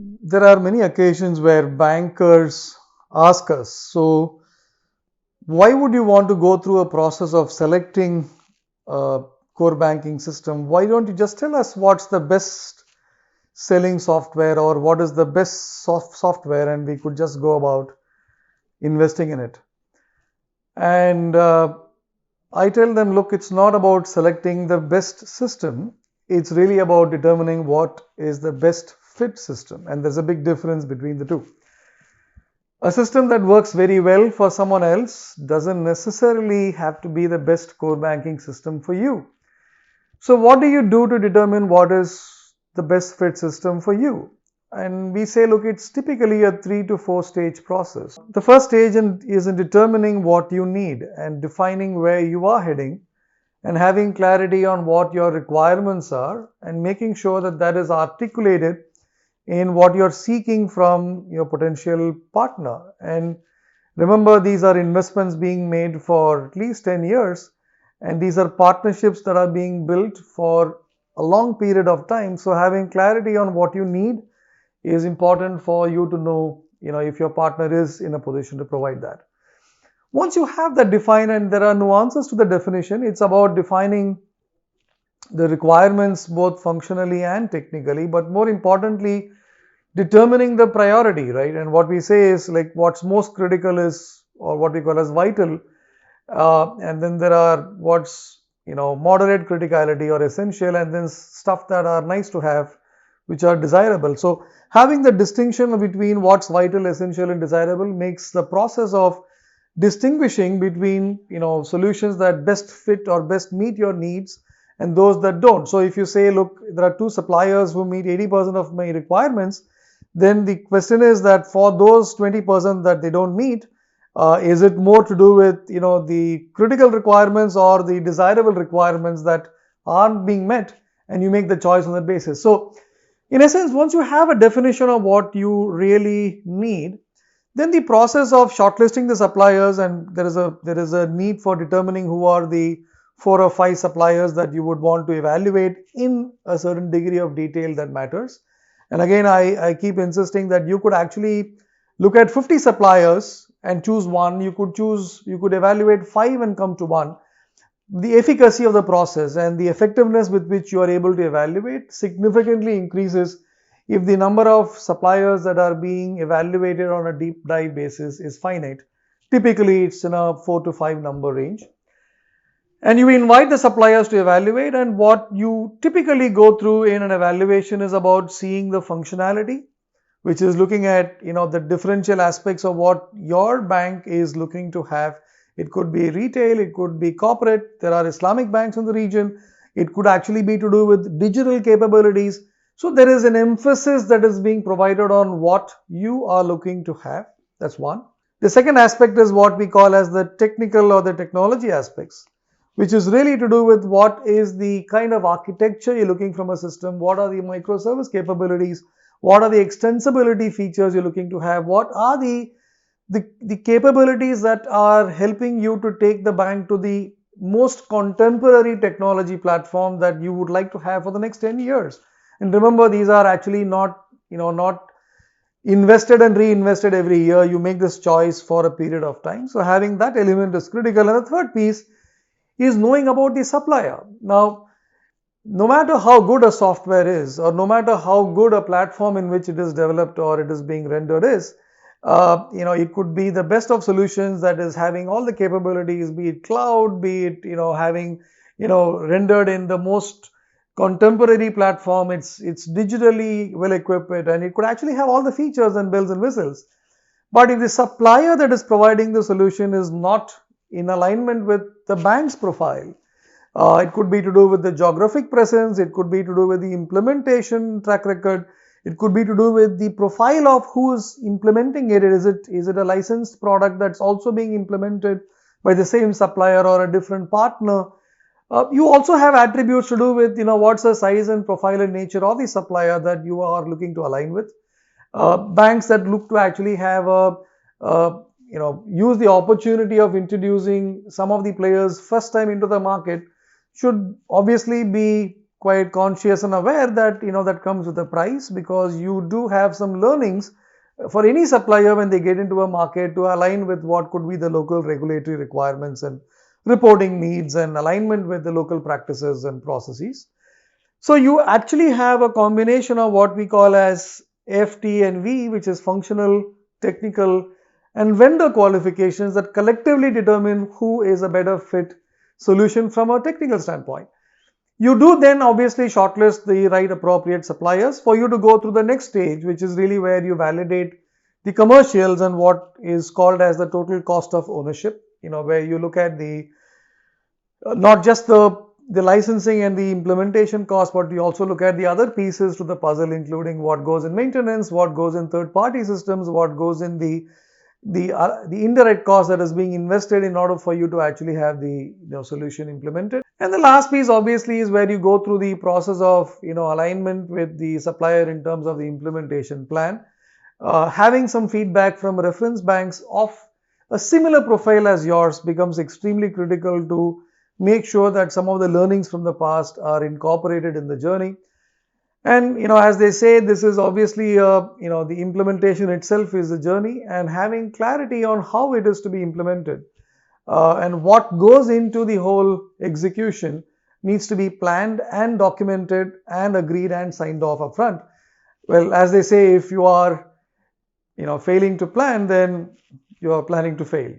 There are many occasions where bankers ask us, so why would you want to go through a process of selecting a core banking system? Why don't you just tell us what's the best selling software or what is the best software, and we could just go about investing in it? And I tell them, look, it's not about selecting the best system. It's really about determining what is the best fit system. And there's a big difference between the two. A system that works very well for someone else doesn't necessarily have to be the best core banking system for you. So what do you do to determine what is the best fit system for you? And we say, look, it's typically a 3 to 4 stage process. The first stage is in determining what you need and defining where you are heading and having clarity on what your requirements are and making sure that that is articulated in what you're seeking from your potential partner. And remember, these are investments being made for at least 10 years, and these are partnerships that are being built for a long period of time. So having clarity on what you need is important for you to know, if your partner is in a position to provide that. Once you have that defined, and there are nuances to the definition, it's about defining the requirements both functionally and technically, but more importantly, determining the priority, right? And what we say is like what's most critical is, or what we call as vital, and then there are what's moderate criticality or essential, and then stuff that are nice to have, which are desirable. So having the distinction between what's vital, essential, and desirable makes the process of distinguishing between solutions that best fit or best meet your needs and those that don't. So if you say, look, there are two suppliers who meet 80% of my requirements, then the question is that for those 20% that they don't meet, is it more to do with the critical requirements or the desirable requirements that aren't being met, and you make the choice on that basis. So in essence, once you have a definition of what you really need, then the process of shortlisting the suppliers, and there is a need for determining who are the 4 or 5 suppliers that you would want to evaluate in a certain degree of detail that matters. And again, I keep insisting that you could actually look at 50 suppliers and choose one. You could evaluate 5 and come to one. The efficacy of the process and the effectiveness with which you are able to evaluate significantly increases if the number of suppliers that are being evaluated on a deep dive basis is finite. Typically, it's in a 4 to 5 number range. And you invite the suppliers to evaluate, and what you typically go through in an evaluation is about seeing the functionality, which is looking at the differential aspects of what your bank is looking to have. It could be retail, it could be corporate, there are Islamic banks in the region, it could actually be to do with digital capabilities. So there is an emphasis that is being provided on what you are looking to have. That's one. The second aspect is what we call as the technical or the technology aspects, which is really to do with what is the kind of architecture you're looking from a system, what are the microservice capabilities, what are the extensibility features you're looking to have, what are the capabilities that are helping you to take the bank to the most contemporary technology platform that you would like to have for the next 10 years. And remember, these are actually not invested and reinvested every year. You make this choice for a period of time. So having that element is critical. And the third piece is knowing about the supplier. Now, no matter how good a software is, or no matter how good a platform in which it is developed or it is being rendered is, it could be the best of solutions that is having all the capabilities, be it cloud, be it having rendered in the most contemporary platform. It's digitally well equipped, and it could actually have all the features and bells and whistles. But if the supplier that is providing the solution is not in alignment with the bank's profile, it could be to do with the geographic presence, it could be to do with the implementation track record, it could be to do with the profile of who is implementing it. Is it a licensed product that's also being implemented by the same supplier or a different partner? You also have attributes to do with what's the size and profile and nature of the supplier that you are looking to align with. Banks that look to actually have use the opportunity of introducing some of the players first time into the market should obviously be quite conscious and aware that that comes with a price, because you do have some learnings for any supplier when they get into a market to align with what could be the local regulatory requirements and reporting needs and alignment with the local practices and processes. So you actually have a combination of what we call as FT and V, which is functional, technical, and vendor qualifications that collectively determine who is a better fit solution from a technical standpoint. You do then obviously shortlist the right appropriate suppliers for you to go through the next stage, which is really where you validate the commercials and what is called as the total cost of ownership, where you look at the not just the licensing and the implementation cost, but we also look at the other pieces to the puzzle, including what goes in maintenance, what goes in third-party systems, what goes in the indirect cost that is being invested in order for you to actually have the solution implemented. And the last piece obviously is where you go through the process of alignment with the supplier in terms of the implementation plan. Having some feedback from reference banks of a similar profile as yours becomes extremely critical to make sure that some of the learnings from the past are incorporated in the journey. And as they say, this is obviously the implementation itself is a journey, and having clarity on how it is to be implemented and what goes into the whole execution needs to be planned and documented and agreed and signed off upfront. Well, as they say, if you are failing to plan, then you are planning to fail.